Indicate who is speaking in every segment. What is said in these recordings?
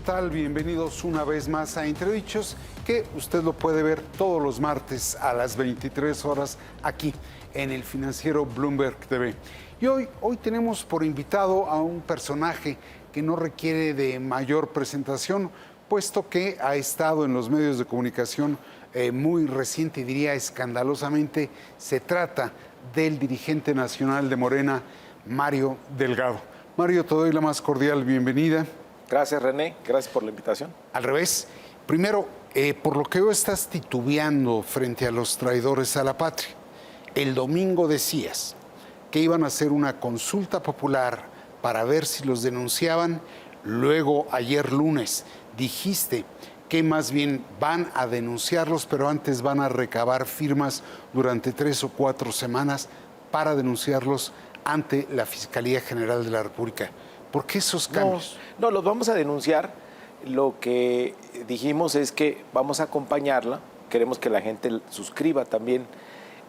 Speaker 1: ¿Qué tal? Bienvenidos una vez más a Entredichos, que usted lo puede ver todos los martes a las 23 horas aquí en el financiero Bloomberg TV. Y hoy tenemos por invitado a un personaje que no requiere de mayor presentación, puesto que ha estado en los medios de comunicación muy reciente, diría escandalosamente. Se trata del dirigente nacional de Morena, Mario Delgado. Mario, te doy la más cordial bienvenida.
Speaker 2: Gracias, René. Gracias por la invitación.
Speaker 1: Al revés. Primero, por lo que veo estás titubeando frente a los traidores a la patria. El domingo decías que iban a hacer una consulta popular para ver si los denunciaban. Luego, ayer lunes, dijiste que más bien van a denunciarlos, pero antes van a recabar firmas durante 3 o 4 semanas para denunciarlos ante la Fiscalía General de la República. ¿Por qué esos cambios?
Speaker 2: No, los vamos a denunciar. Lo que dijimos es que vamos a acompañarla. Queremos que la gente suscriba también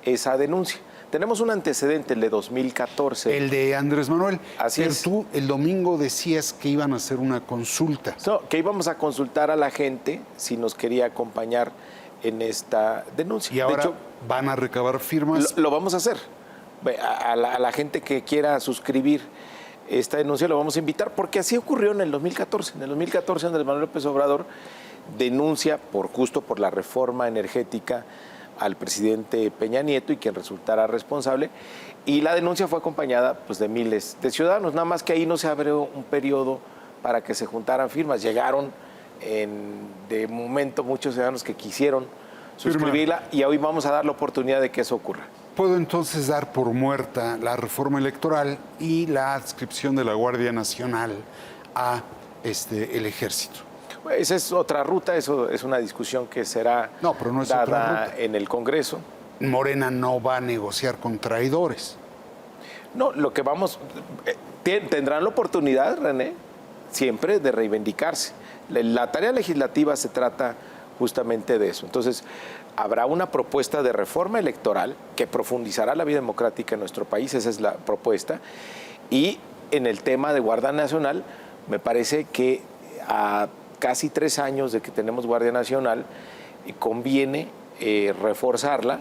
Speaker 2: esa denuncia. Tenemos un antecedente, el de 2014.
Speaker 1: El de Andrés Manuel.
Speaker 2: Así
Speaker 1: Pero
Speaker 2: es.
Speaker 1: tú el domingo decías que iban a hacer una consulta.
Speaker 2: No, que íbamos a consultar a la gente si nos quería acompañar en esta denuncia.
Speaker 1: Y ahora
Speaker 2: de hecho,
Speaker 1: van a recabar firmas.
Speaker 2: lo vamos a hacer. A la gente que quiera suscribir esta denuncia lo vamos a invitar, porque así ocurrió en el 2014. En el 2014 Andrés Manuel López Obrador denuncia por la reforma energética al presidente Peña Nieto y quien resultara responsable, y la denuncia fue acompañada pues, de miles de ciudadanos, nada más que ahí no se abrió un periodo para que se juntaran firmas. Llegaron de momento muchos ciudadanos que quisieron suscribirla y hoy vamos a dar la oportunidad de que eso ocurra.
Speaker 1: ¿Puedo entonces dar por muerta la reforma electoral y la adscripción de la Guardia Nacional a el Ejército?
Speaker 2: Esa es otra ruta, eso es una discusión que será
Speaker 1: pero no es otra
Speaker 2: dada
Speaker 1: ruta.
Speaker 2: en el Congreso.
Speaker 1: Morena no va a negociar con traidores.
Speaker 2: No, lo que vamos... tendrán la oportunidad, René, siempre de reivindicarse. La tarea legislativa se trata justamente de eso. Entonces, habrá una propuesta de reforma electoral que profundizará la vida democrática en nuestro país, esa es la propuesta. Y en el tema de Guardia Nacional, me parece que a casi 3 años de que tenemos Guardia Nacional, conviene reforzarla.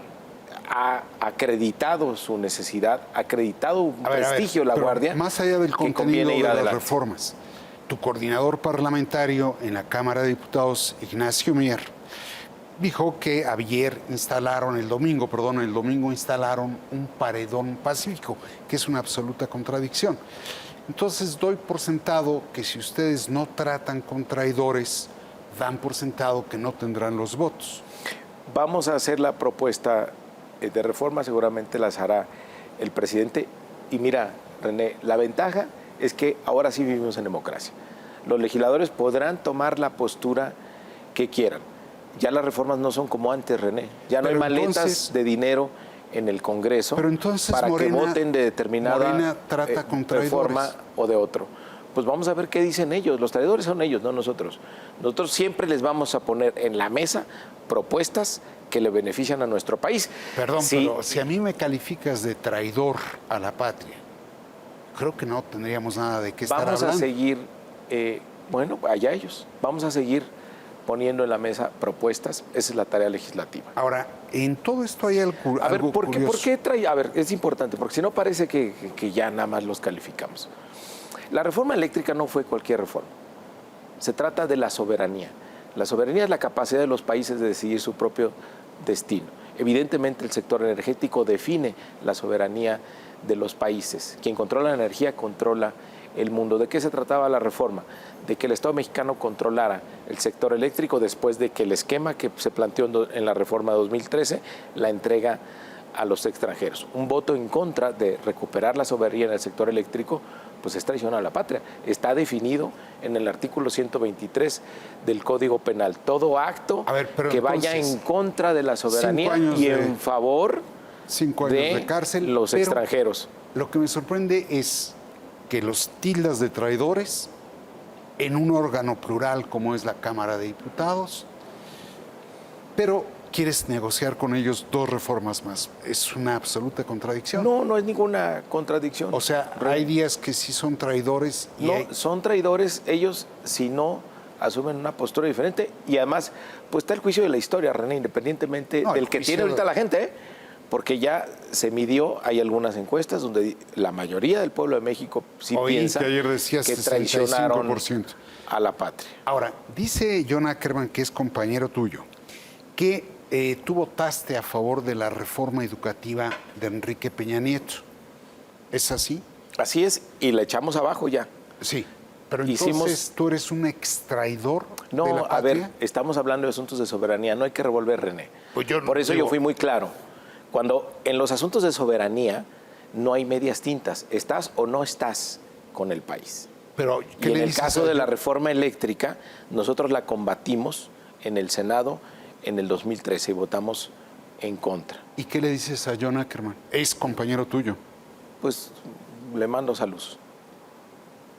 Speaker 2: Ha acreditado su necesidad, ha acreditado un prestigio la Guardia.
Speaker 1: Más allá del contenido de las reformas, tu coordinador parlamentario en la Cámara de Diputados, Ignacio Mier, dijo que el domingo instalaron un paredón pacífico, que es una absoluta contradicción. Entonces doy por sentado que si ustedes no tratan con traidores, dan por sentado que no tendrán los votos.
Speaker 2: Vamos a hacer la propuesta de reforma, seguramente las hará el presidente. Y mira, René, la ventaja es que ahora sí vivimos en democracia. Los legisladores podrán tomar la postura que quieran. Ya las reformas no son como antes, René. Ya no hay maletas de dinero en el Congreso para
Speaker 1: Morena,
Speaker 2: que voten de determinada reforma o de otro. Pues vamos a ver qué dicen ellos. Los traidores son ellos, no nosotros. Nosotros siempre les vamos a poner en la mesa propuestas que le benefician a nuestro país.
Speaker 1: Perdón, pero si a mí me calificas de traidor a la patria, creo que no tendríamos nada de qué estar hablando.
Speaker 2: Vamos a seguir, allá ellos. Vamos a seguir poniendo en la mesa propuestas. Esa es la tarea legislativa.
Speaker 1: Ahora, en todo esto hay algo curioso.
Speaker 2: ¿Por qué trae? A ver, es importante, porque si no parece que ya nada más los calificamos. La reforma eléctrica no fue cualquier reforma. Se trata de la soberanía. La soberanía es la capacidad de los países de decidir su propio destino. Evidentemente, el sector energético define la soberanía de los países. Quien controla la energía controla el mundo. ¿De qué se trataba la reforma? De que el Estado mexicano controlara el sector eléctrico después de que el esquema que se planteó en la reforma de 2013 la entrega a los extranjeros. Un voto en contra de recuperar la soberanía en el sector eléctrico, pues es traición a la patria. Está definido en el artículo 123 del Código Penal. Todo acto que vaya en contra de la soberanía y en favor
Speaker 1: 5 años de cárcel,
Speaker 2: los extranjeros.
Speaker 1: Lo que me sorprende es que los tildas de traidores en un órgano plural como es la Cámara de Diputados, pero quieres negociar con ellos 2 reformas más. Es una absoluta contradicción.
Speaker 2: No, no es ninguna contradicción.
Speaker 1: O sea, hay días que sí son traidores.
Speaker 2: Son traidores ellos si no asumen una postura diferente y además pues está el juicio de la historia, René, independientemente del que tiene ahorita la gente, ¿eh? Porque ya se midió, hay algunas encuestas donde la mayoría del pueblo de México sí piensa
Speaker 1: que ayer decías
Speaker 2: que traicionaron
Speaker 1: 65%.
Speaker 2: a la patria.
Speaker 1: Ahora, dice John Ackerman, que es compañero tuyo, que tú votaste a favor de la reforma educativa de Enrique Peña Nieto. ¿Es así?
Speaker 2: Así es, y la echamos abajo ya.
Speaker 1: Sí. Pero entonces, ¿tú eres un extraidor de la patria?
Speaker 2: A ver, estamos hablando de asuntos de soberanía, no hay que revolver, René.
Speaker 1: Pues yo
Speaker 2: Por eso
Speaker 1: digo,
Speaker 2: yo fui muy claro. Cuando en los asuntos de soberanía no hay medias tintas, estás o no estás con el país.
Speaker 1: Pero,
Speaker 2: y en el caso de la reforma eléctrica, nosotros la combatimos en el Senado en el 2013 y votamos en contra.
Speaker 1: ¿Y qué le dices a John Ackerman? Es compañero tuyo.
Speaker 2: Pues le mando saludos.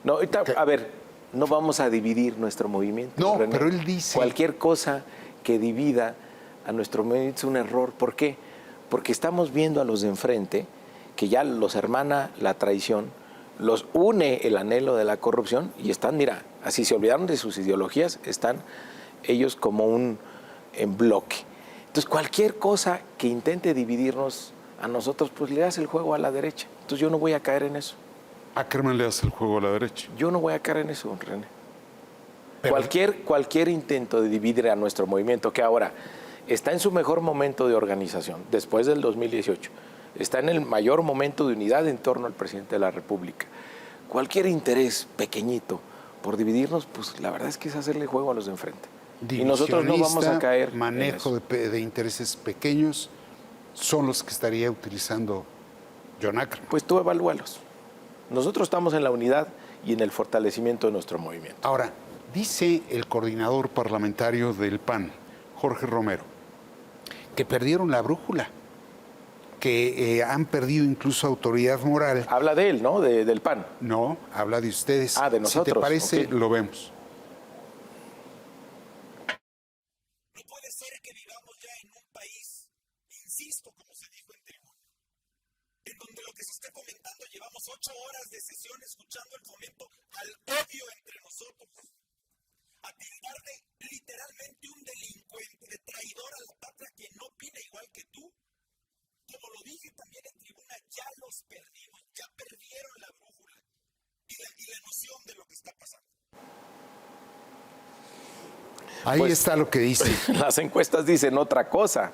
Speaker 2: No, ahorita, a ver, no vamos a dividir nuestro movimiento.
Speaker 1: No,
Speaker 2: René.
Speaker 1: pero él dice...
Speaker 2: Cualquier cosa que divida a nuestro movimiento es un error. ¿Por qué? Porque estamos viendo a los de enfrente, que ya los hermana la traición, los une el anhelo de la corrupción y están, mira, así se olvidaron de sus ideologías, están ellos como en bloque. Entonces, cualquier cosa que intente dividirnos a nosotros, pues le hace el juego a la derecha. Entonces, yo no voy a caer en eso.
Speaker 1: Ackerman le hace el juego a la derecha.
Speaker 2: Yo no voy a caer en eso, René.
Speaker 1: Pero...
Speaker 2: Cualquier intento de dividir a nuestro movimiento, que ahora está en su mejor momento de organización, después del 2018, está en el mayor momento de unidad en torno al presidente de la República. Cualquier interés pequeñito por dividirnos, pues la verdad es que es hacerle juego a los de enfrente. Y nosotros no vamos a caer
Speaker 1: manejo de intereses pequeños son los que estaría utilizando John Ackerman.
Speaker 2: Pues tú evalúalos. Nosotros estamos en la unidad y en el fortalecimiento de nuestro movimiento.
Speaker 1: Ahora, dice el coordinador parlamentario del PAN, Jorge Romero, que perdieron la brújula, que han perdido incluso autoridad moral.
Speaker 2: Habla de él, ¿no? Del PAN.
Speaker 1: No, habla de ustedes.
Speaker 2: Ah, de nosotros.
Speaker 1: Si te parece,
Speaker 2: okay.
Speaker 1: Lo vemos.
Speaker 3: No puede ser que vivamos ya en un país, insisto, como se dijo en tribuna, en donde lo que se está comentando llevamos 8 horas de sesión escuchando el fomento al odio entre nosotros, a tildar de literalmente un delincuente, de traidor a la patria que no opina igual que tú. Como lo dije también en tribuna, ya los perdimos, ya perdieron la brújula y la noción de lo que está pasando.
Speaker 1: Ahí
Speaker 2: Pues,
Speaker 1: está lo que dice.
Speaker 2: Las encuestas dicen otra cosa.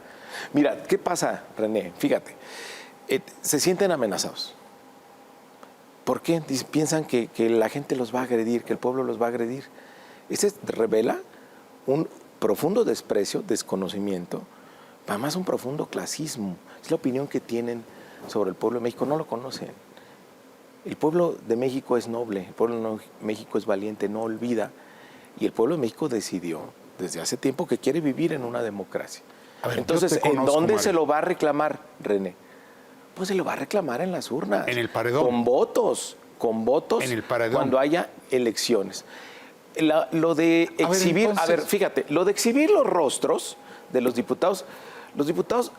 Speaker 2: Mira, ¿qué pasa, René? Fíjate, se sienten amenazados. ¿Por qué? Piensan que la gente los va a agredir, que el pueblo los va a agredir. Eso revela un profundo desprecio, desconocimiento, además un profundo clasismo. Es la opinión que tienen sobre el pueblo de México, no lo conocen. El pueblo de México es noble, el pueblo de México es valiente, no olvida. Y el pueblo de México decidió desde hace tiempo que quiere vivir en una democracia.
Speaker 1: A ver,
Speaker 2: entonces,
Speaker 1: yo te conozco,
Speaker 2: ¿en dónde
Speaker 1: Mario.
Speaker 2: Se lo va a reclamar, René? Pues se lo va a reclamar en las urnas.
Speaker 1: En el paredón.
Speaker 2: Con votos.
Speaker 1: En el paredón.
Speaker 2: Cuando haya elecciones. Lo de exhibir,
Speaker 1: entonces...
Speaker 2: a ver, fíjate, lo de exhibir los rostros de los diputados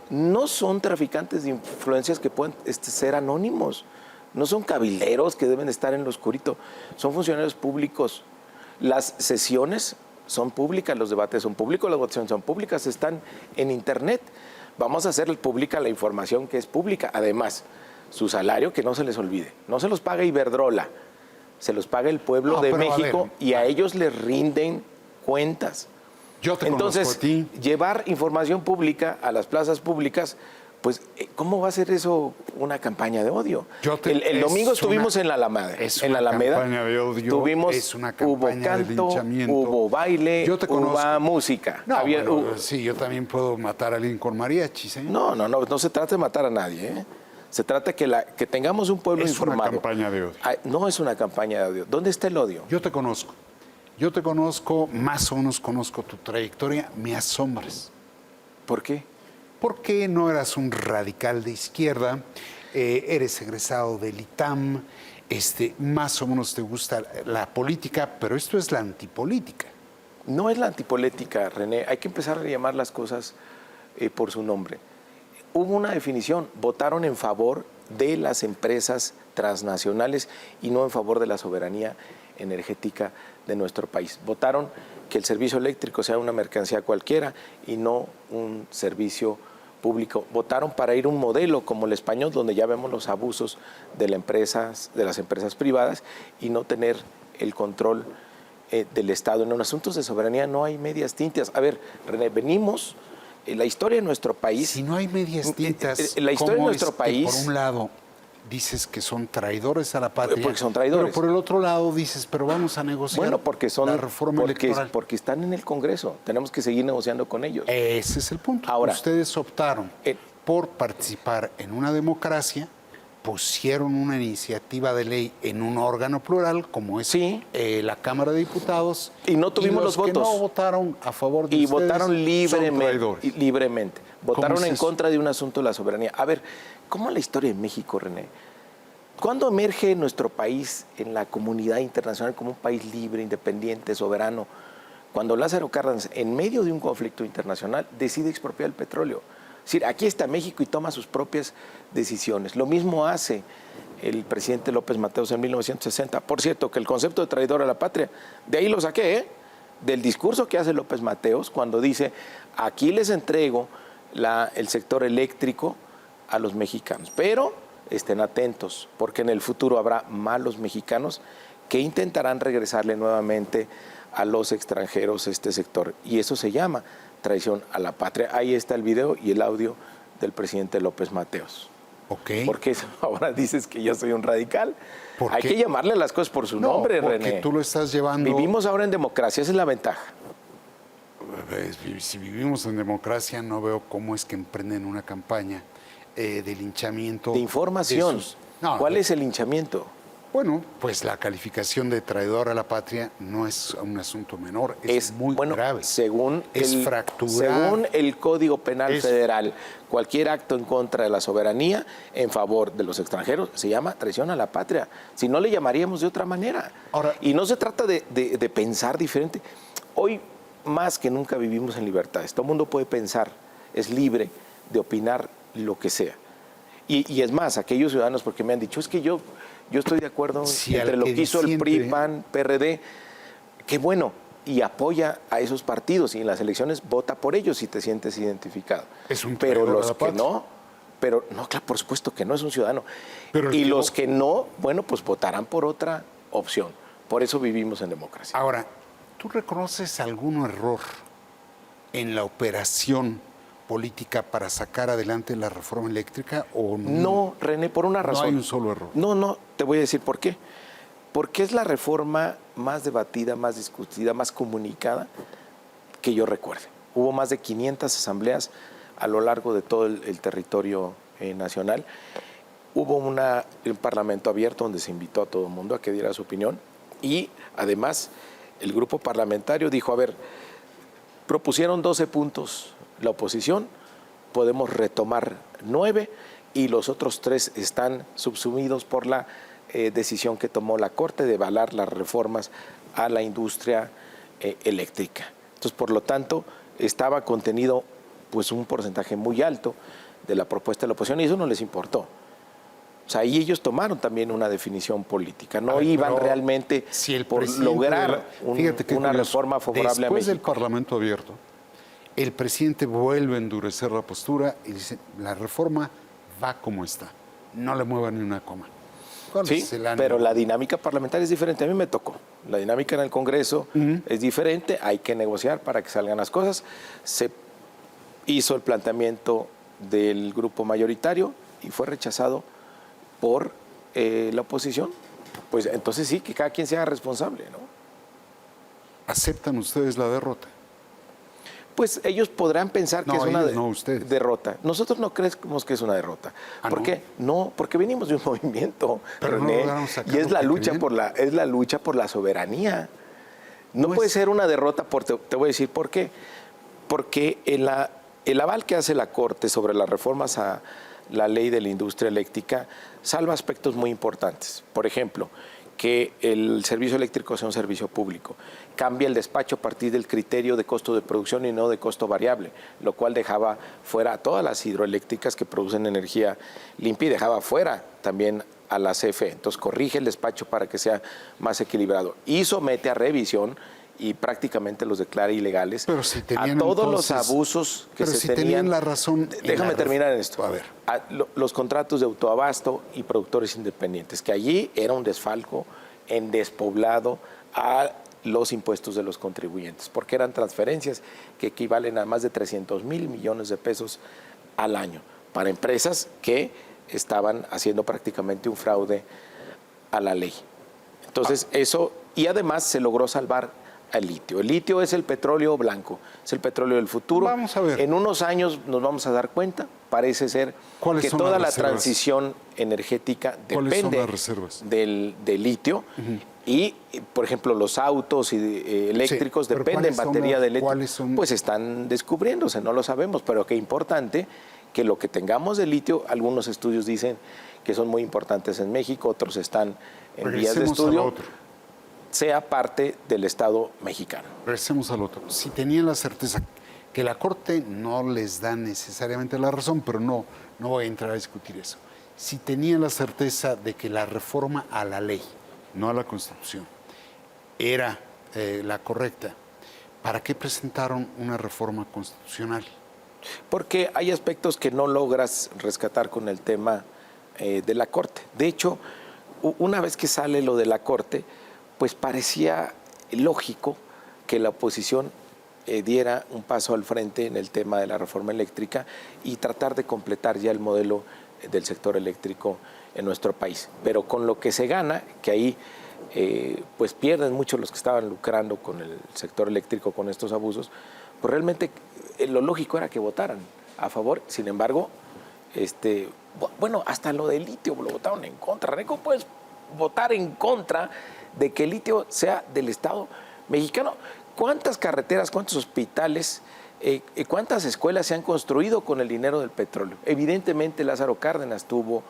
Speaker 2: no son traficantes de influencias que pueden ser anónimos, no son cabilderos que deben estar en lo oscurito, son funcionarios públicos. Las sesiones son públicas, los debates son públicos, las votaciones son públicas, están en internet. Vamos a hacer pública la información que es pública. Además, su salario, que no se les olvide, no se los paga Iberdrola, se los paga el pueblo de México y a ellos les rinden cuentas.
Speaker 1: Yo te
Speaker 2: Entonces,
Speaker 1: conozco a ti.
Speaker 2: llevar información pública a las plazas públicas, pues, ¿cómo va a ser eso una campaña de odio? El domingo estuvimos en la Alameda. En la Alameda
Speaker 1: campaña de odio,
Speaker 2: tuvimos,
Speaker 1: es una
Speaker 2: hubo
Speaker 1: campaña de
Speaker 2: canto,
Speaker 1: linchamiento.
Speaker 2: hubo baile,
Speaker 1: Yo te conozco.
Speaker 2: hubo música.
Speaker 1: No, sí, yo también puedo matar a alguien con mariachis, ¿eh?
Speaker 2: No se trata de matar a nadie, ¿eh? Se trata que tengamos un pueblo informado.
Speaker 1: Es una campaña de odio.
Speaker 2: No es una campaña de odio. ¿Dónde está el odio?
Speaker 1: Yo te conozco, más o menos conozco tu trayectoria, me asombras.
Speaker 2: ¿Por qué?
Speaker 1: Porque no eras un radical de izquierda, eres egresado del ITAM, más o menos te gusta la política, pero esto es la antipolítica.
Speaker 2: No es la antipolítica, René. Hay que empezar a llamar las cosas por su nombre. Hubo una definición, votaron en favor de las empresas transnacionales y no en favor de la soberanía energética de nuestro país. Votaron que el servicio eléctrico sea una mercancía cualquiera y no un servicio público. Votaron para ir a un modelo como el español, donde ya vemos los abusos de las empresas privadas y no tener el control del Estado. En los asuntos de soberanía no hay medias tintas. A ver, René, venimos, la historia de nuestro país...
Speaker 1: Si no hay medias tintas,
Speaker 2: la historia de
Speaker 1: ¿cómo
Speaker 2: nuestro
Speaker 1: es que,
Speaker 2: país...
Speaker 1: por un lado, dices que son traidores a la patria?
Speaker 2: Porque son traidores.
Speaker 1: Pero por el otro lado dices, pero vamos a negociar
Speaker 2: Bueno, porque son...
Speaker 1: la reforma electoral.
Speaker 2: Porque están en el Congreso. Tenemos que seguir negociando con ellos.
Speaker 1: Ese es el punto.
Speaker 2: Ahora,
Speaker 1: ustedes optaron por participar en una democracia, pusieron una iniciativa de ley en un órgano plural, como es
Speaker 2: Sí.
Speaker 1: La Cámara de Diputados.
Speaker 2: Y no tuvimos los votos.
Speaker 1: Que no votaron a favor de
Speaker 2: Y
Speaker 1: ustedes
Speaker 2: votaron
Speaker 1: son traidores.
Speaker 2: libremente. Votaron
Speaker 1: es
Speaker 2: en
Speaker 1: eso?
Speaker 2: contra de un asunto de la soberanía. A ver, ¿cómo es la historia de México, René? ¿Cuándo emerge nuestro país en la comunidad internacional como un país libre, independiente, soberano? Cuando Lázaro Cárdenas, en medio de un conflicto internacional, decide expropiar el petróleo. Es decir, aquí está México y toma sus propias decisiones. Lo mismo hace el presidente López Mateos en 1960. Por cierto, que el concepto de traidor a la patria, de ahí lo saqué, del discurso que hace López Mateos cuando dice, aquí les entrego el sector eléctrico a los mexicanos, pero estén atentos, porque en el futuro habrá malos mexicanos que intentarán regresarle nuevamente a los extranjeros este sector. Y eso se llama traición a la patria. Ahí está el video y el audio del presidente López Mateos.
Speaker 1: Ok.
Speaker 2: ¿Por qué ahora dices que yo soy un radical?
Speaker 1: ¿Por
Speaker 2: Hay
Speaker 1: qué?
Speaker 2: que llamarle las cosas por su
Speaker 1: No,
Speaker 2: nombre,
Speaker 1: porque
Speaker 2: René.
Speaker 1: tú lo estás llevando...
Speaker 2: Vivimos ahora en democracia, esa es la ventaja.
Speaker 1: Si vivimos en democracia, no veo cómo es que emprenden una campaña de linchamiento.
Speaker 2: De información.
Speaker 1: de sus- No,
Speaker 2: ¿Cuál es el linchamiento?
Speaker 1: Bueno, pues la calificación de traidor a la patria no es un asunto menor, es muy grave.
Speaker 2: Según
Speaker 1: fracturar.
Speaker 2: el Código Penal
Speaker 1: Es-
Speaker 2: Federal, cualquier acto en contra de la soberanía en favor de los extranjeros se llama traición a la patria. Si no, le llamaríamos de otra manera.
Speaker 1: Ahora-
Speaker 2: Y no se trata de pensar diferente. Hoy, más que nunca, vivimos en libertades. Todo el mundo puede pensar, es libre de opinar lo que sea. Y es más, aquellos ciudadanos, porque me han dicho, es que yo estoy de acuerdo
Speaker 1: Si
Speaker 2: entre
Speaker 1: al
Speaker 2: lo
Speaker 1: que
Speaker 2: que hizo el
Speaker 1: disiente-
Speaker 2: PRI, PAN, PRD, qué bueno, y apoya a esos partidos y en las elecciones vota por ellos si te sientes identificado.
Speaker 1: Es un
Speaker 2: Pero
Speaker 1: traidor a
Speaker 2: los
Speaker 1: la
Speaker 2: que
Speaker 1: patria.
Speaker 2: no, claro, por supuesto que no es un ciudadano.
Speaker 1: Pero el
Speaker 2: Y
Speaker 1: que
Speaker 2: los
Speaker 1: no-
Speaker 2: que no, bueno, pues votarán por otra opción. Por eso vivimos en democracia.
Speaker 1: Ahora, ¿tú reconoces algún error en la operación política para sacar adelante la reforma eléctrica o
Speaker 2: No, René, por una razón.
Speaker 1: No hay un solo error.
Speaker 2: No, te voy a decir por qué. Porque es la reforma más debatida, más discutida, más comunicada que yo recuerde. Hubo más de 500 asambleas a lo largo de todo el territorio nacional. Hubo un parlamento abierto donde se invitó a todo el mundo a que diera su opinión y además el grupo parlamentario dijo, a ver, propusieron 12 puntos la oposición, podemos retomar 9 y los otros 3 están subsumidos por la decisión que tomó la Corte de avalar las reformas a la industria eléctrica. Entonces, por lo tanto, estaba contenido pues un porcentaje muy alto de la propuesta de la oposición y eso no les importó. O sea, ahí ellos tomaron también una definición política, no iban
Speaker 1: pero
Speaker 2: realmente
Speaker 1: si el
Speaker 2: por
Speaker 1: presidente
Speaker 2: lograr
Speaker 1: fíjate qué
Speaker 2: una
Speaker 1: curioso,
Speaker 2: reforma favorable a
Speaker 1: después del
Speaker 2: México.
Speaker 1: Parlamento abierto, el presidente vuelve a endurecer la postura y dice, la reforma va como está, no le mueva ni una coma. ¿Cuál
Speaker 2: Sí,
Speaker 1: es el ánimo?
Speaker 2: pero la dinámica parlamentaria es diferente. A mí me tocó. La dinámica en el Congreso es diferente. Hay que negociar para que salgan las cosas. Se hizo el planteamiento del grupo mayoritario y fue rechazado por la oposición. Pues entonces sí, que cada quien se haga responsable, ¿no?
Speaker 1: ¿Aceptan ustedes la derrota?
Speaker 2: Pues ellos podrán pensar que
Speaker 1: No,
Speaker 2: es una
Speaker 1: ellos no, ustedes.
Speaker 2: derrota. Nosotros no creemos que es una derrota.
Speaker 1: Ah,
Speaker 2: ¿Por
Speaker 1: ¿no?
Speaker 2: qué? No, porque venimos de un movimiento,
Speaker 1: Pero no
Speaker 2: René,
Speaker 1: lograron sacar
Speaker 2: y es
Speaker 1: lo
Speaker 2: la
Speaker 1: que
Speaker 2: lucha
Speaker 1: querían.
Speaker 2: es la lucha por la soberanía. No
Speaker 1: No
Speaker 2: puede
Speaker 1: es-
Speaker 2: ser una derrota, te voy a decir por qué. Porque el aval que hace la Corte sobre las reformas a la ley de la industria eléctrica salva aspectos muy importantes. Por ejemplo, que el servicio eléctrico sea un servicio público. Cambia el despacho a partir del criterio de costo de producción y no de costo variable, lo cual dejaba fuera a todas las hidroeléctricas que producen energía limpia y dejaba fuera también a la CFE. Entonces corrige el despacho para que sea más equilibrado y somete a revisión y prácticamente los declara ilegales.
Speaker 1: Pero si
Speaker 2: a
Speaker 1: tenían
Speaker 2: todos
Speaker 1: entonces,
Speaker 2: los abusos que
Speaker 1: pero
Speaker 2: se
Speaker 1: si
Speaker 2: tenían.
Speaker 1: tenían la razón.
Speaker 2: Déjame terminar en esto.
Speaker 1: A ver.
Speaker 2: Los contratos de autoabasto y productores independientes, que allí era un desfalco en despoblado a los impuestos de los contribuyentes, porque eran transferencias que equivalen a más de 300,000 millones de pesos al año para empresas que estaban haciendo prácticamente un fraude a la ley. Entonces, eso, y además se logró salvar al litio. El litio es el petróleo blanco, es el petróleo del futuro.
Speaker 1: Vamos a ver.
Speaker 2: En unos años nos vamos a dar cuenta, parece ser
Speaker 1: ¿Cuáles
Speaker 2: que
Speaker 1: son
Speaker 2: toda
Speaker 1: las
Speaker 2: la
Speaker 1: reservas?
Speaker 2: transición energética
Speaker 1: ¿Cuáles son
Speaker 2: depende
Speaker 1: las reservas?
Speaker 2: del litio. Y, por ejemplo, los autos eléctricos
Speaker 1: Sí, pero
Speaker 2: dependen
Speaker 1: ¿cuáles son
Speaker 2: batería
Speaker 1: las-
Speaker 2: de litio.
Speaker 1: cuáles son?
Speaker 2: Pues están descubriéndose, no lo sabemos, pero qué importante que lo que tengamos de litio, algunos estudios dicen que son muy importantes en México, otros están en vías de
Speaker 1: Regresemos al
Speaker 2: estudio,
Speaker 1: otro.
Speaker 2: sea parte del Estado mexicano.
Speaker 1: Regresemos al otro. Si tenían la certeza que la Corte no les da necesariamente la razón, pero no voy a entrar a discutir eso. Si tenían la certeza de que la reforma a la ley, no a la Constitución, era la correcta, ¿para qué presentaron una reforma constitucional?
Speaker 2: Porque hay aspectos que no logras rescatar con el tema de la Corte. De hecho, una vez que sale lo de la Corte, pues parecía lógico que la oposición diera un paso al frente en el tema de la reforma eléctrica y tratar de completar ya el modelo del sector eléctrico en nuestro país. Pero con lo que se gana, que ahí pues pierden mucho los que estaban lucrando con el sector eléctrico con estos abusos, pues realmente lo lógico era que votaran a favor. Sin embargo, bueno, hasta lo del litio lo votaron en contra. René, ¿cómo puedes votar en contra de que el litio sea del Estado mexicano? ¿Cuántas carreteras, cuántos hospitales, cuántas escuelas se han construido con el dinero del petróleo? Evidentemente Lázaro Cárdenas tuvo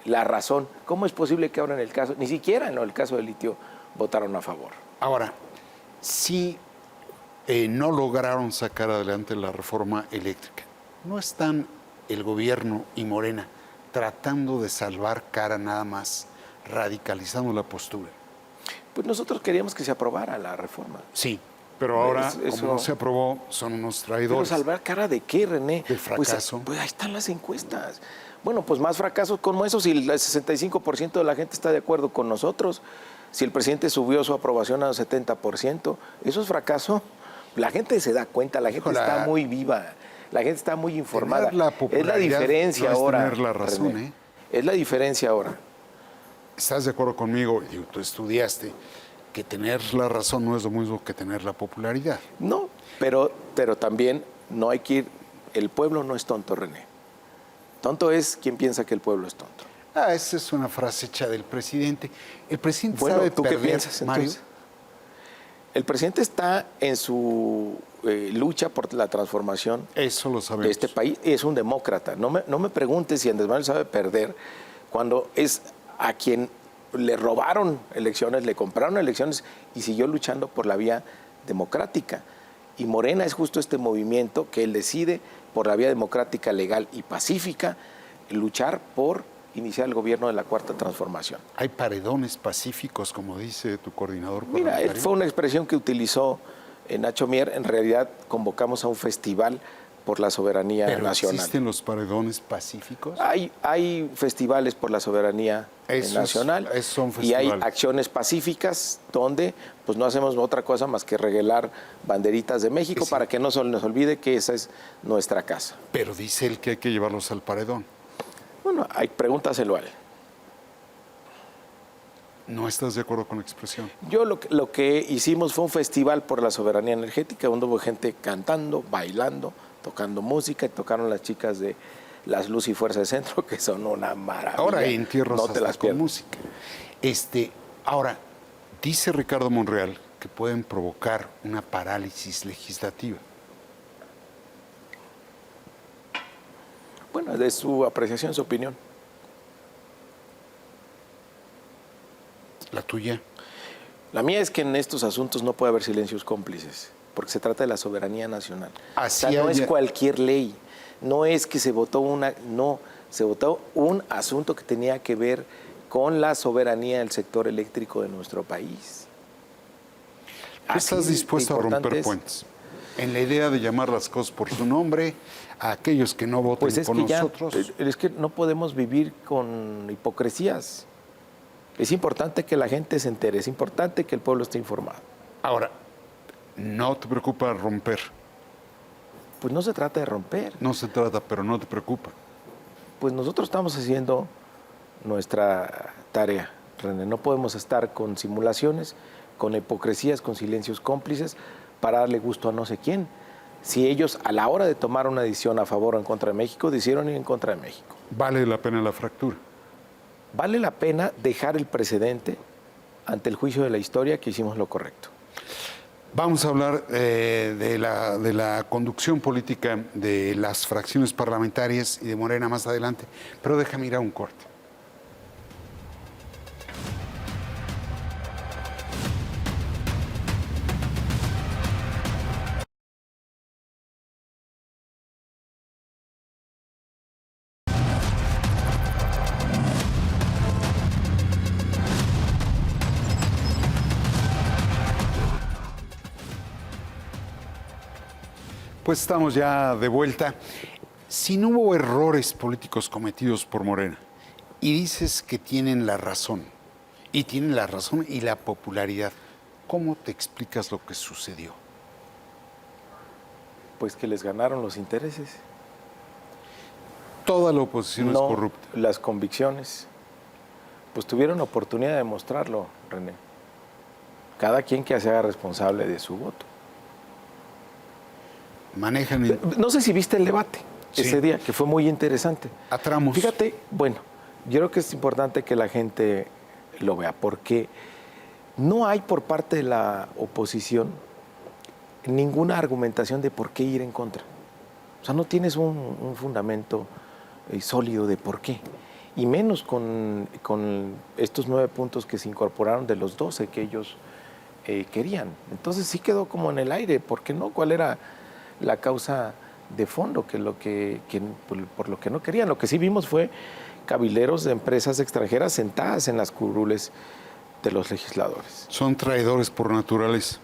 Speaker 2: la razón. ¿Cómo es posible que ahora en el caso, ni siquiera en el caso del litio, votaron a favor?
Speaker 1: Ahora, si no lograron sacar adelante la reforma eléctrica, ¿no están el gobierno y Morena tratando de salvar cara nada más, radicalizando la postura?
Speaker 2: Pues nosotros queríamos que se aprobara la reforma.
Speaker 1: Sí, pero ahora,
Speaker 2: Eso-
Speaker 1: como no se aprobó, son unos
Speaker 2: ¿Pero
Speaker 1: traidores.
Speaker 2: salvar cara de qué, René?
Speaker 1: De fracaso.
Speaker 2: Pues ahí están las encuestas. Bueno, pues más fracasos como esos, si el 65% de la gente está de acuerdo con nosotros, si el presidente subió su aprobación al 70%, eso es fracaso. La gente se da cuenta, la gente
Speaker 1: Híjole,
Speaker 2: está muy viva, la gente está muy informada.
Speaker 1: tener la
Speaker 2: Es la
Speaker 1: popularidad
Speaker 2: diferencia
Speaker 1: no es
Speaker 2: ahora.
Speaker 1: tener la razón,
Speaker 2: René.
Speaker 1: ¿eh?
Speaker 2: Es la diferencia ahora.
Speaker 1: ¿Estás de acuerdo conmigo? Y tú estudiaste que tener la razón no es lo mismo que tener la popularidad.
Speaker 2: No, pero también no hay que ir. El pueblo no es tonto, René. Tonto es quien piensa que el pueblo es tonto.
Speaker 1: Esa es una frase hecha del presidente. El presidente
Speaker 2: Bueno,
Speaker 1: sabe
Speaker 2: ¿tú qué
Speaker 1: perder,
Speaker 2: piensas
Speaker 1: Mario.
Speaker 2: entonces? El presidente está en su lucha por la transformación
Speaker 1: Eso lo sabemos.
Speaker 2: de este país. Es un demócrata. No me preguntes si Andrés Manuel sabe perder cuando es a quien le robaron elecciones, le compraron elecciones y siguió luchando por la vía democrática. Y Morena es justo este movimiento que él decide por la vía democrática, legal y pacífica, luchar por iniciar el gobierno de la Cuarta Transformación.
Speaker 1: Hay paredones pacíficos, como dice tu coordinador
Speaker 2: Mira,
Speaker 1: parlamentario.
Speaker 2: fue una expresión que utilizó Nacho Mier. En realidad convocamos a un festival por la soberanía
Speaker 1: ¿Pero
Speaker 2: nacional.
Speaker 1: existen los paredones pacíficos?
Speaker 2: Hay festivales por la soberanía nacional
Speaker 1: son
Speaker 2: y hay
Speaker 1: festivales.
Speaker 2: acciones pacíficas donde pues no hacemos otra cosa más que regalar banderitas de México
Speaker 1: Sí.
Speaker 2: para que no se nos olvide que esa es nuestra casa.
Speaker 1: Pero dice él que hay que llevarlos al paredón.
Speaker 2: Bueno, pregúntaselo a él.
Speaker 1: ¿No estás de acuerdo con la expresión?
Speaker 2: Yo lo que hicimos fue un festival por la soberanía energética, donde hubo gente cantando, bailando, tocando música, y tocaron las chicas de Las Luz y Fuerza de Centro, que son una maravilla.
Speaker 1: Ahora hay entierros
Speaker 2: no te
Speaker 1: hasta
Speaker 2: las
Speaker 1: con
Speaker 2: pierdas.
Speaker 1: música. Ahora, dice Ricardo Monreal que pueden provocar una parálisis legislativa.
Speaker 2: Bueno, de su apreciación, su opinión.
Speaker 1: ¿La tuya?
Speaker 2: La mía es que en estos asuntos no puede haber silencios cómplices, porque se trata de la soberanía nacional.
Speaker 1: Así
Speaker 2: o sea, no es
Speaker 1: haya-
Speaker 2: cualquier ley, no es que se votó se votó un asunto que tenía que ver con la soberanía del sector eléctrico de nuestro país.
Speaker 1: Tú estás dispuesto a romper puentes en la idea de llamar las cosas por su nombre a aquellos que no voten
Speaker 2: Pues es
Speaker 1: con
Speaker 2: que
Speaker 1: nosotros.
Speaker 2: es que no podemos vivir con hipocresías. Es importante que la gente se entere, es importante que el pueblo esté informado.
Speaker 1: Ahora, ¿no te preocupa romper?
Speaker 2: Pues no se trata de romper.
Speaker 1: No se trata, pero no te preocupa.
Speaker 2: Pues nosotros estamos haciendo nuestra tarea, René. No podemos estar con simulaciones, con hipocresías, con silencios cómplices para darle gusto a no sé quién. Si ellos a la hora de tomar una decisión a favor o en contra de México, decidieron ir en contra de México.
Speaker 1: Vale la pena la fractura.
Speaker 2: Vale la pena dejar el precedente ante el juicio de la historia que hicimos lo correcto.
Speaker 1: Vamos a hablar de la conducción política de las fracciones parlamentarias y de Morena más adelante, pero déjame ir a un corte. Pues estamos ya de vuelta. Si no hubo errores políticos cometidos por Morena y dices que tienen la razón y la popularidad, ¿cómo te explicas lo que sucedió?
Speaker 2: Pues que les ganaron los intereses.
Speaker 1: Toda la oposición es corrupta.
Speaker 2: Las convicciones. Pues tuvieron oportunidad de demostrarlo, René. Cada quien que se haga responsable de su voto.
Speaker 1: Manejan.
Speaker 2: No sé si viste el debate ese día, que fue muy interesante.
Speaker 1: A tramos.
Speaker 2: Fíjate, bueno, yo creo que es importante que la gente lo vea, porque no hay por parte de la oposición ninguna argumentación de por qué ir en contra. O sea, no tienes un fundamento sólido de por qué. Y menos con estos 9 puntos que se incorporaron de los 12 que ellos querían. Entonces sí quedó como en el aire. ¿Por qué no? ¿Cuál era la causa de fondo por lo que no querían? Lo que sí vimos fue cabileros de empresas extranjeras sentadas en las curules de los legisladores.
Speaker 1: Son traidores por naturaleza.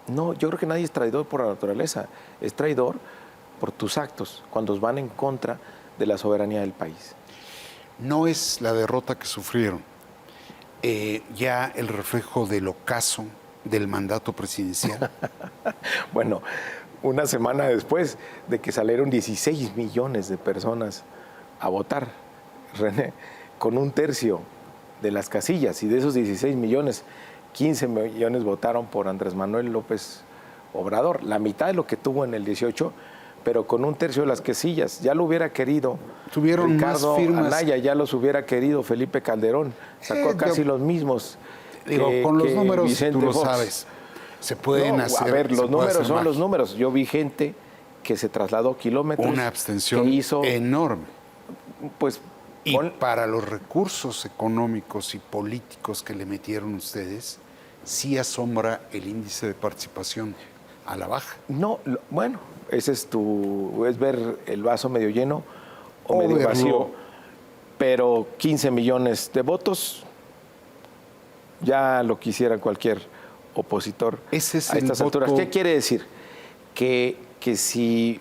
Speaker 2: No, yo creo que nadie es traidor por la naturaleza, es traidor por tus actos, cuando van en contra de la soberanía del país.
Speaker 1: No es la derrota que sufrieron, ya el reflejo del ocaso del mandato presidencial.
Speaker 2: Bueno, una semana después de que salieron 16 millones de personas a votar, René, con 1/3 de las casillas, y de esos 16 millones, 15 millones votaron por Andrés Manuel López Obrador, la mitad de lo que tuvo en el 18, pero con 1/3 de las casillas. Ya lo hubiera querido
Speaker 1: Tuvieron
Speaker 2: Ricardo
Speaker 1: más firmas.
Speaker 2: Anaya, ya los hubiera querido Felipe Calderón, sacó casi los mismos.
Speaker 1: Digo, con los números
Speaker 2: Vicente
Speaker 1: tú lo
Speaker 2: Fox.
Speaker 1: sabes. Se pueden hacer.
Speaker 2: A ver, los números son
Speaker 1: más.
Speaker 2: los números. Yo vi gente que se trasladó kilómetros.
Speaker 1: Una abstención
Speaker 2: que hizo,
Speaker 1: enorme.
Speaker 2: Pues,
Speaker 1: Y para los recursos económicos y políticos que le metieron ustedes, sí asombra el índice de participación a la baja.
Speaker 2: No, bueno, ese es es ver el vaso medio lleno o medio
Speaker 1: verlo.
Speaker 2: vacío. Pero 15 millones de votos ya lo quisiera cualquier opositor
Speaker 1: Ese es
Speaker 2: a estas
Speaker 1: el voto.
Speaker 2: alturas. ¿Qué quiere decir? Que si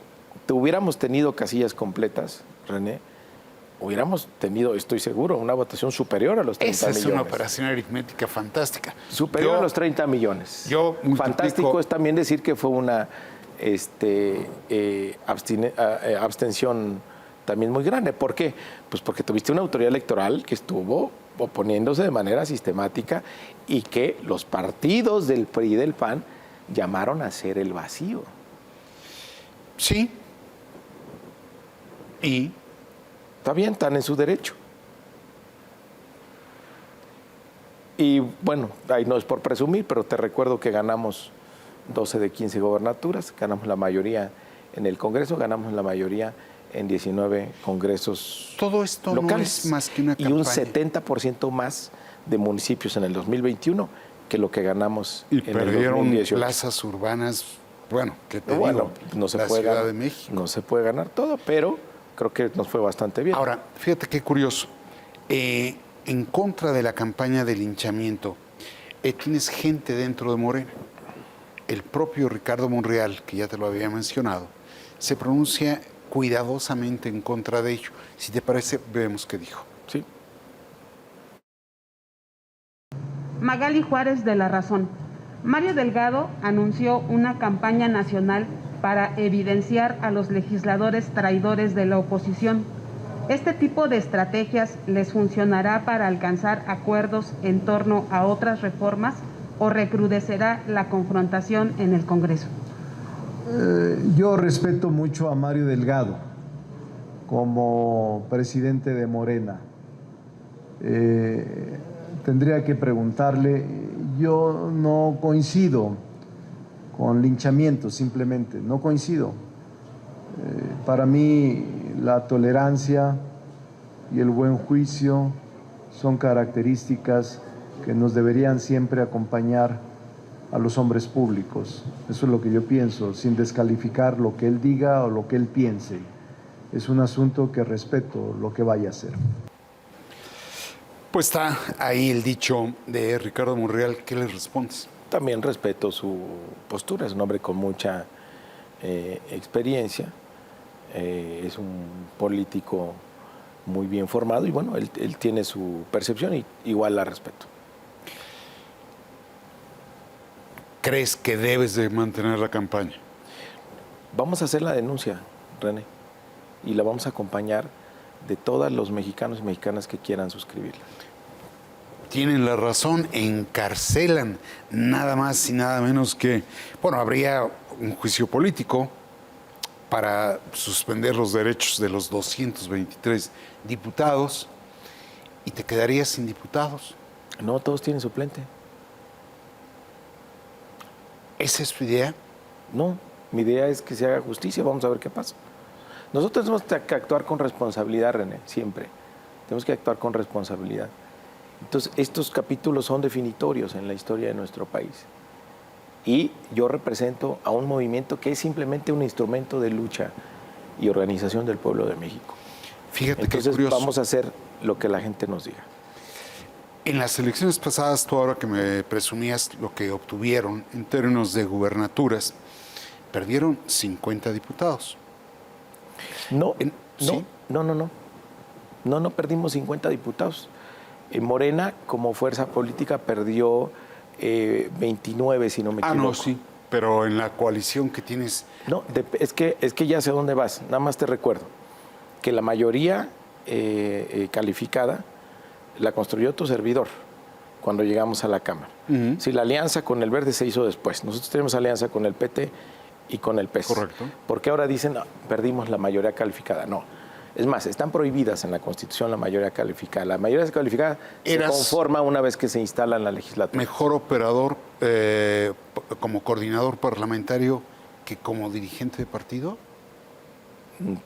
Speaker 2: hubiéramos tenido casillas completas, René, hubiéramos tenido, estoy seguro, una votación superior a los 30
Speaker 1: Esa es
Speaker 2: millones.
Speaker 1: una operación aritmética fantástica.
Speaker 2: Superior a los 30 millones.
Speaker 1: Yo multiplico-
Speaker 2: Fantástico es también decir que fue una abstención también muy grande. ¿Por qué? Pues porque tuviste una autoridad electoral que estuvo oponiéndose de manera sistemática y que los partidos del PRI y del PAN llamaron a hacer el vacío.
Speaker 1: Sí. Y
Speaker 2: Está bien, están en su derecho. Y bueno, ahí no es por presumir, pero te recuerdo que ganamos 12 de 15 gobernaturas, ganamos la mayoría en el Congreso, ganamos la mayoría en 19 congresos
Speaker 1: todo esto
Speaker 2: locales.
Speaker 1: no es más que una
Speaker 2: y un
Speaker 1: campaña.
Speaker 2: 70% más de municipios en el 2021 que lo que ganamos
Speaker 1: Y
Speaker 2: en el
Speaker 1: perdieron
Speaker 2: 2018.
Speaker 1: plazas urbanas, bueno, que te
Speaker 2: Bueno,
Speaker 1: digo,
Speaker 2: no se
Speaker 1: la
Speaker 2: puede
Speaker 1: Ciudad
Speaker 2: ganar,
Speaker 1: de México.
Speaker 2: no se puede ganar todo, pero creo que nos fue bastante bien.
Speaker 1: Ahora, fíjate qué curioso. En contra de la campaña de linchamiento, tienes gente dentro de Morena. El propio Ricardo Monreal, que ya te lo había mencionado, se pronuncia cuidadosamente en contra de ello. Si te parece, vemos qué dijo.
Speaker 2: Sí.
Speaker 4: Magali Juárez de La Razón. Mario Delgado anunció una campaña nacional para evidenciar a los legisladores traidores de la oposición. ¿Este tipo de estrategias les funcionará para alcanzar acuerdos en torno a otras reformas o recrudecerá la confrontación en el Congreso?
Speaker 5: Yo respeto mucho a Mario Delgado como presidente de Morena. Tendría que preguntarle, yo no coincido con linchamientos, simplemente, no coincido. Para mí la tolerancia y el buen juicio son características que nos deberían siempre acompañar a los hombres públicos. Eso es lo que yo pienso, sin descalificar lo que él diga o lo que él piense. Es un asunto que respeto lo que vaya a hacer.
Speaker 1: Pues está ahí el dicho de Ricardo Monreal. ¿Qué le respondes?
Speaker 2: También respeto su postura, es un hombre con mucha experiencia, es un político muy bien formado y bueno, él tiene su percepción y igual la respeto.
Speaker 1: ¿Crees que debes de mantener la campaña?
Speaker 2: Vamos a hacer la denuncia, René, y la vamos a acompañar de todos los mexicanos y mexicanas que quieran suscribirla.
Speaker 1: Tienen la razón, encarcelan nada más y nada menos que, bueno, habría un juicio político para suspender los derechos de los 223 diputados y te quedarías sin diputados.
Speaker 2: No, todos tienen suplente.
Speaker 1: ¿Esa es tu idea?
Speaker 2: No, mi idea es que se haga justicia, vamos a ver qué pasa. Nosotros tenemos que actuar con responsabilidad, René, siempre. Tenemos que actuar con responsabilidad. Entonces, estos capítulos son definitorios en la historia de nuestro país. Y yo represento a un movimiento que es simplemente un instrumento de lucha y organización del pueblo de México.
Speaker 1: Fíjate
Speaker 2: Entonces,
Speaker 1: qué curioso.
Speaker 2: vamos a hacer lo que la gente nos diga.
Speaker 1: En las elecciones pasadas, tú ahora que me presumías lo que obtuvieron en términos de gubernaturas, perdieron 50 diputados.
Speaker 2: No,
Speaker 1: ¿sí?
Speaker 2: no perdimos 50 diputados. Morena, como fuerza política, perdió 29, si no me equivoco.
Speaker 1: Ah, no, sí, pero en la coalición que tienes...
Speaker 2: No, es que ya sé dónde vas. Nada más te recuerdo que la mayoría calificada la construyó tu servidor cuando llegamos a la Cámara. Si la alianza con el Verde se hizo después. Nosotros tenemos alianza con el PT y con el PES.
Speaker 1: Correcto.
Speaker 2: Porque ahora dicen, no, perdimos la mayoría calificada. No. Es más, están prohibidas en la Constitución la mayoría calificada. La mayoría calificada se conforma una vez que se instala en la legislatura.
Speaker 1: ¿Mejor operador como coordinador parlamentario que como dirigente de partido?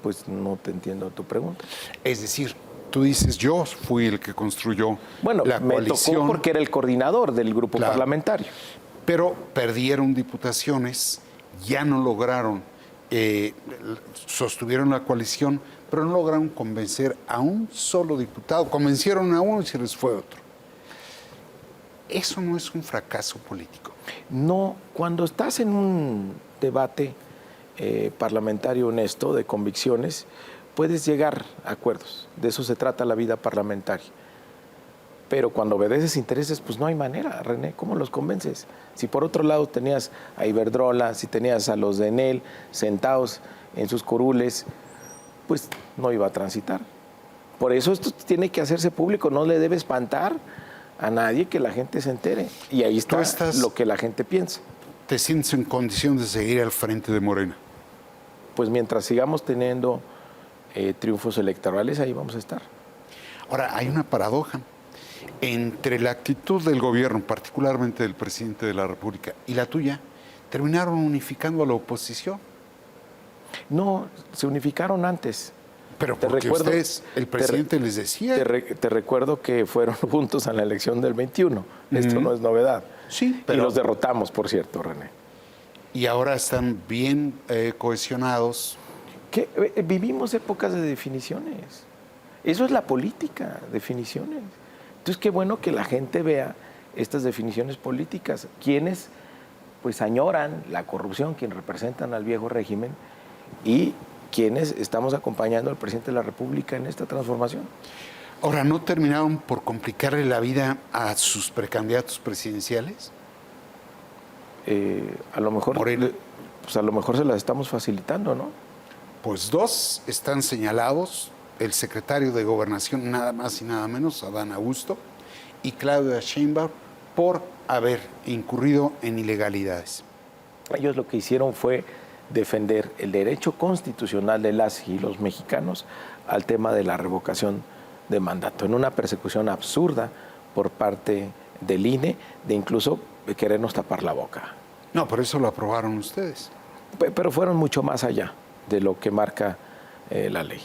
Speaker 2: Pues no te entiendo tu pregunta.
Speaker 1: Es decir, tú dices, yo fui el que construyó
Speaker 2: bueno,
Speaker 1: la
Speaker 2: me
Speaker 1: coalición.
Speaker 2: tocó porque era el coordinador del grupo
Speaker 1: Claro.
Speaker 2: parlamentario.
Speaker 1: Pero perdieron diputaciones, ya no lograron, sostuvieron la coalición, pero no lograron convencer a un solo diputado. Convencieron a uno y se les fue otro. Eso no es un fracaso político.
Speaker 2: No, cuando estás en un debate parlamentario honesto, de convicciones, puedes llegar a acuerdos. De eso se trata la vida parlamentaria. Pero cuando obedeces intereses, pues no hay manera, René. ¿Cómo los convences? Si por otro lado tenías a Iberdrola, si tenías a los de Enel sentados en sus curules, pues no iba a transitar. Por eso esto tiene que hacerse público, no le debe espantar a nadie que la gente se entere. Y ahí está lo que la gente piensa.
Speaker 1: ¿Te sientes en condición de seguir al frente de Morena?
Speaker 2: Pues mientras sigamos teniendo triunfos electorales, ahí vamos a estar.
Speaker 1: Ahora, hay una paradoja. Entre la actitud del gobierno, particularmente del presidente de la República, y la tuya, terminaron unificando a la oposición.
Speaker 2: No, se unificaron antes.
Speaker 1: Pero porque ustedes, el presidente les decía...
Speaker 2: Te recuerdo que fueron juntos en la elección del 21. Esto no es novedad.
Speaker 1: Sí, pero...
Speaker 2: Y los derrotamos, por cierto, René.
Speaker 1: Y ahora están bien cohesionados.
Speaker 2: Vivimos épocas de definiciones. Eso es la política, definiciones. Entonces, qué bueno que la gente vea estas definiciones políticas. Quienes pues añoran la corrupción, quienes representan al viejo régimen y quienes estamos acompañando al presidente de la República en esta transformación.
Speaker 1: Ahora, ¿no terminaron por complicarle la vida a sus precandidatos presidenciales?
Speaker 2: A lo mejor,
Speaker 1: Morena.
Speaker 2: pues a lo mejor se las estamos facilitando, ¿no?
Speaker 1: Pues dos están señalados, el secretario de Gobernación, nada más y nada menos, Adán Augusto, y Claudia Sheinbaum, por haber incurrido en ilegalidades.
Speaker 2: Ellos lo que hicieron fue defender el derecho constitucional de las y los mexicanos al tema de la revocación de mandato, en una persecución absurda por parte del INE, de incluso querernos tapar la boca.
Speaker 1: No, por eso lo aprobaron ustedes.
Speaker 2: Pero fueron mucho más allá de lo que marca la ley.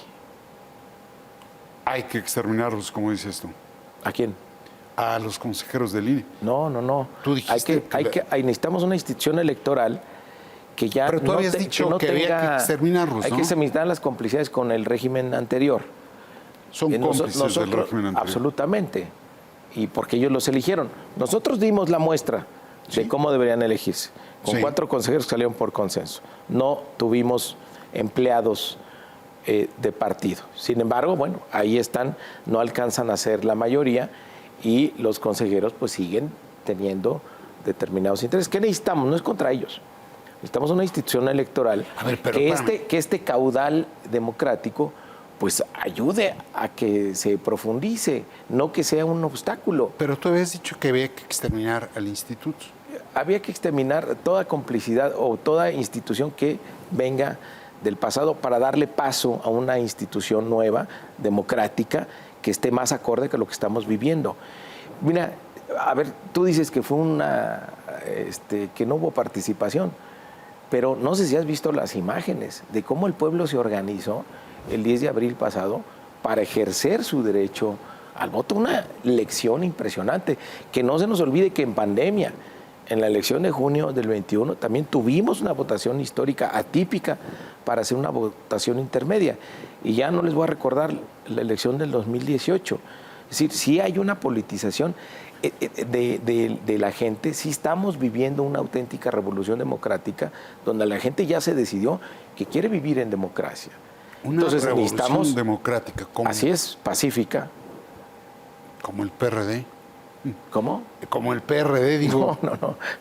Speaker 1: Hay que exterminarlos, como dices tú,
Speaker 2: ¿A quién?
Speaker 1: a los consejeros del INE.
Speaker 2: No.
Speaker 1: Tú dijiste
Speaker 2: Necesitamos una institución electoral que ya
Speaker 1: Pero tú habías dicho que había que exterminarlos,
Speaker 2: Hay
Speaker 1: ¿no?
Speaker 2: que exterminar las complicidades con el régimen anterior.
Speaker 1: Son cómplices del régimen anterior.
Speaker 2: Absolutamente. Y porque ellos los eligieron. Nosotros dimos la muestra de cómo deberían elegirse. Con 4 consejeros que salieron por consenso. No tuvimos empleados de partido. Sin embargo, bueno, ahí están, no alcanzan a ser la mayoría y los consejeros pues siguen teniendo determinados intereses. ¿Qué necesitamos? No es contra ellos. Necesitamos una institución electoral
Speaker 1: A ver, pero
Speaker 2: que este caudal democrático pues ayude a que se profundice, no que sea un obstáculo.
Speaker 1: Pero tú habías dicho que había que exterminar al instituto.
Speaker 2: Había que exterminar toda complicidad o toda institución que venga del pasado para darle paso a una institución nueva, democrática, que esté más acorde con lo que estamos viviendo. Mira, a ver, tú dices que fue que no hubo participación, pero no sé si has visto las imágenes de cómo el pueblo se organizó el 10 de abril pasado para ejercer su derecho al voto. Una lección impresionante. Que no se nos olvide que en pandemia, en la elección de junio del 21, también tuvimos una votación histórica atípica para hacer una votación intermedia. Y ya no les voy a recordar la elección del 2018. Es decir, sí hay una politización de la gente, sí estamos viviendo una auténtica revolución democrática donde la gente ya se decidió que quiere vivir en democracia.
Speaker 1: Una
Speaker 2: Entonces
Speaker 1: revolución democrática, como,
Speaker 2: así es, pacífica.
Speaker 1: como el PRD.
Speaker 2: ¿Cómo?
Speaker 1: Como el PRD, digo.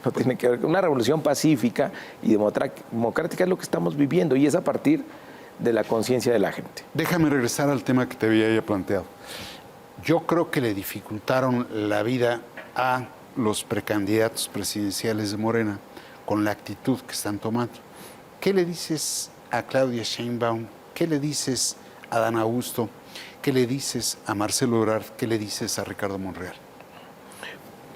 Speaker 2: No tiene que ver. Una revolución pacífica y democrática es lo que estamos viviendo y es a partir de la conciencia de la gente.
Speaker 1: Déjame regresar al tema que te había ya planteado. Yo creo que le dificultaron la vida a los precandidatos presidenciales de Morena con la actitud que están tomando. ¿Qué le dices a Claudia Sheinbaum? ¿Qué le dices a Adán Augusto? ¿Qué le dices a Marcelo Ebrard? ¿Qué le dices a Ricardo Monreal?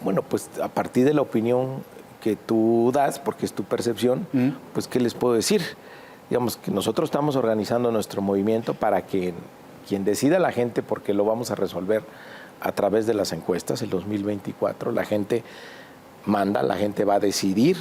Speaker 2: Bueno, pues a partir de la opinión que tú das, porque es tu percepción, pues ¿qué les puedo decir? Digamos que nosotros estamos organizando nuestro movimiento para que quien decida la gente, porque lo vamos a resolver a través de las encuestas el 2024, la gente manda, la gente va a decidir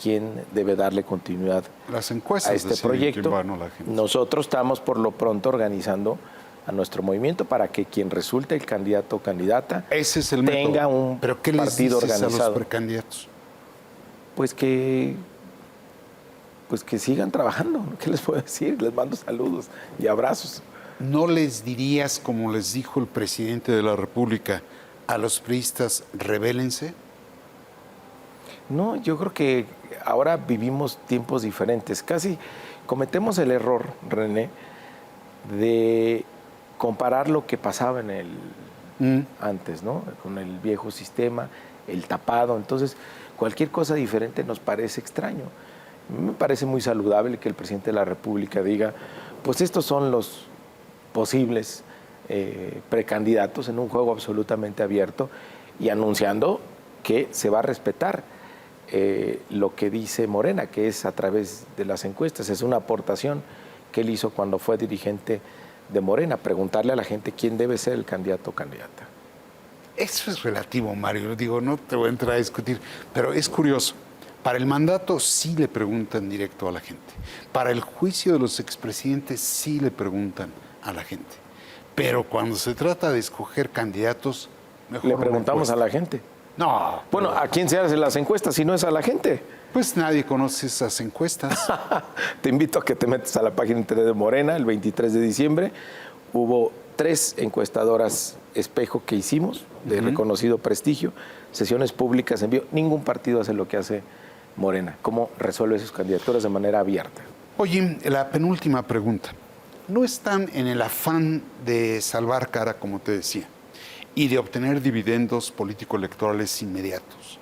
Speaker 2: quién debe darle continuidad
Speaker 1: Las encuestas
Speaker 2: a este
Speaker 1: deciden
Speaker 2: proyecto.
Speaker 1: quién va, no la gente.
Speaker 2: Nosotros estamos por lo pronto organizando a nuestro movimiento para que quien resulte el candidato o candidata
Speaker 1: Ese es el
Speaker 2: tenga
Speaker 1: método.
Speaker 2: un
Speaker 1: ¿Pero qué les
Speaker 2: partido
Speaker 1: dices a
Speaker 2: organizado.
Speaker 1: los precandidatos?
Speaker 2: Pues que sigan trabajando, ¿qué les puedo decir? Les mando saludos y abrazos.
Speaker 1: ¿No les dirías, como les dijo el presidente de la República, a los priistas, rebélense?
Speaker 2: No, yo creo que ahora vivimos tiempos diferentes. Casi cometemos el error, René, de comparar lo que pasaba en el antes, ¿no? Con el viejo sistema, el tapado. Entonces, cualquier cosa diferente nos parece extraño. A mí me parece muy saludable que el presidente de la República diga, pues estos son los posibles precandidatos en un juego absolutamente abierto y anunciando que se va a respetar lo que dice Morena, que es a través de las encuestas. Es una aportación que él hizo cuando fue dirigente de Morena, preguntarle a la gente quién debe ser el candidato o candidata.
Speaker 1: Eso es relativo, Mario. Digo, no te voy a entrar a discutir, pero es curioso. Para el mandato sí le preguntan directo a la gente. Para el juicio de los expresidentes sí le preguntan a la gente. Pero cuando se trata de escoger candidatos, mejor
Speaker 2: Le preguntamos a la gente.
Speaker 1: No,
Speaker 2: Bueno, ¿a quién se hacen las encuestas si no es a la gente?
Speaker 1: pues nadie conoce esas encuestas.
Speaker 2: Te invito a que te metas a la página de internet de Morena el 23 de diciembre. Hubo 3 encuestadoras espejo que hicimos de reconocido prestigio, sesiones públicas en vivo. Ningún partido hace lo que hace Morena. ¿Cómo resuelve sus candidaturas de manera abierta?
Speaker 1: Oye, la penúltima pregunta. ¿No están en el afán de salvar cara, como te decía, y de obtener dividendos político-electorales inmediatos,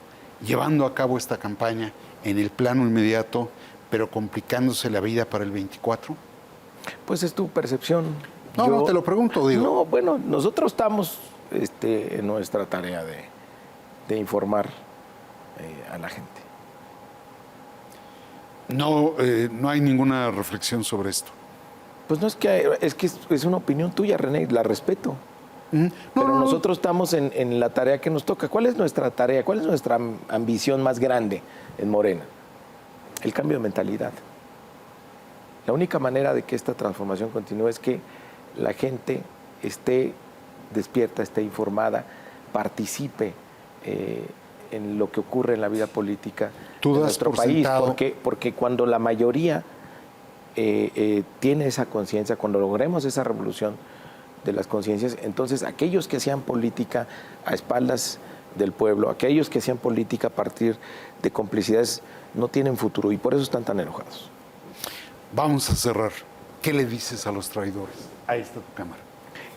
Speaker 1: llevando a cabo esta campaña en el plano inmediato, pero complicándose la vida para el 24?
Speaker 2: Pues es tu percepción.
Speaker 1: No, te lo pregunto, digo.
Speaker 2: No, bueno, nosotros estamos en nuestra tarea de informar a la gente.
Speaker 1: No, no hay ninguna reflexión sobre esto.
Speaker 2: Pues no es que es una opinión tuya, René, la respeto.
Speaker 1: No,
Speaker 2: Pero
Speaker 1: no, no.
Speaker 2: nosotros estamos en la tarea que nos toca. ¿Cuál es nuestra tarea? ¿Cuál es nuestra ambición más grande en Morena? El cambio de mentalidad. La única manera de que esta transformación continúe es que la gente esté despierta, esté informada, participe en lo que ocurre en la vida política
Speaker 1: Tú
Speaker 2: de
Speaker 1: das
Speaker 2: nuestro
Speaker 1: por
Speaker 2: país.
Speaker 1: sentado.
Speaker 2: Porque cuando la mayoría tiene esa conciencia, cuando logremos esa revolución de las conciencias, entonces aquellos que hacían política a espaldas del pueblo, aquellos que hacían política a partir de complicidades, no tienen futuro y por eso están tan enojados.
Speaker 1: Vamos a cerrar. ¿Qué le dices a los traidores? Ahí está tu cámara.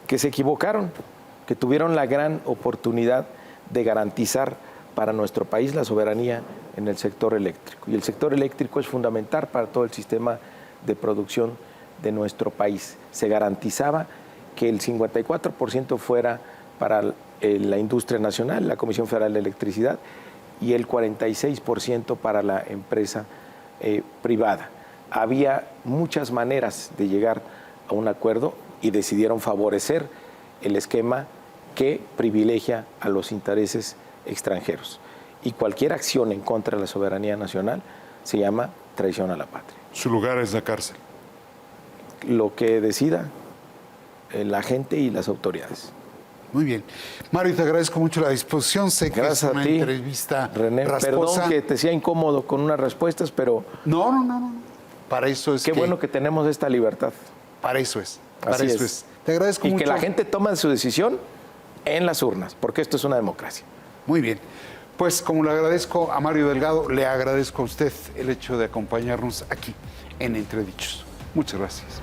Speaker 2: Que se equivocaron, que tuvieron la gran oportunidad de garantizar para nuestro país la soberanía en el sector eléctrico. Y el sector eléctrico es fundamental para todo el sistema de producción de nuestro país. Se garantizaba que el 54% fuera para la industria nacional, la Comisión Federal de Electricidad, y el 46% para la empresa privada. Había muchas maneras de llegar a un acuerdo y decidieron favorecer el esquema que privilegia a los intereses extranjeros. Y cualquier acción en contra de la soberanía nacional se llama traición a la patria.
Speaker 1: Su lugar es la cárcel.
Speaker 2: Lo que decida la gente y las autoridades.
Speaker 1: Muy bien. Mario, te agradezco mucho la disposición. Sé que
Speaker 2: Gracias
Speaker 1: es una
Speaker 2: a ti,
Speaker 1: entrevista
Speaker 2: René.
Speaker 1: rasposa.
Speaker 2: Perdón que te sea incómodo con unas respuestas, pero
Speaker 1: No. Para eso es
Speaker 2: qué bueno que tenemos esta libertad.
Speaker 1: Para eso es. Para
Speaker 2: Así
Speaker 1: eso
Speaker 2: es.
Speaker 1: es. Te agradezco
Speaker 2: Y
Speaker 1: mucho.
Speaker 2: que la gente tome su decisión en las urnas, porque esto es una democracia.
Speaker 1: Muy bien. Pues como le agradezco a Mario Delgado, le agradezco a usted el hecho de acompañarnos aquí en Entredichos. Muchas gracias.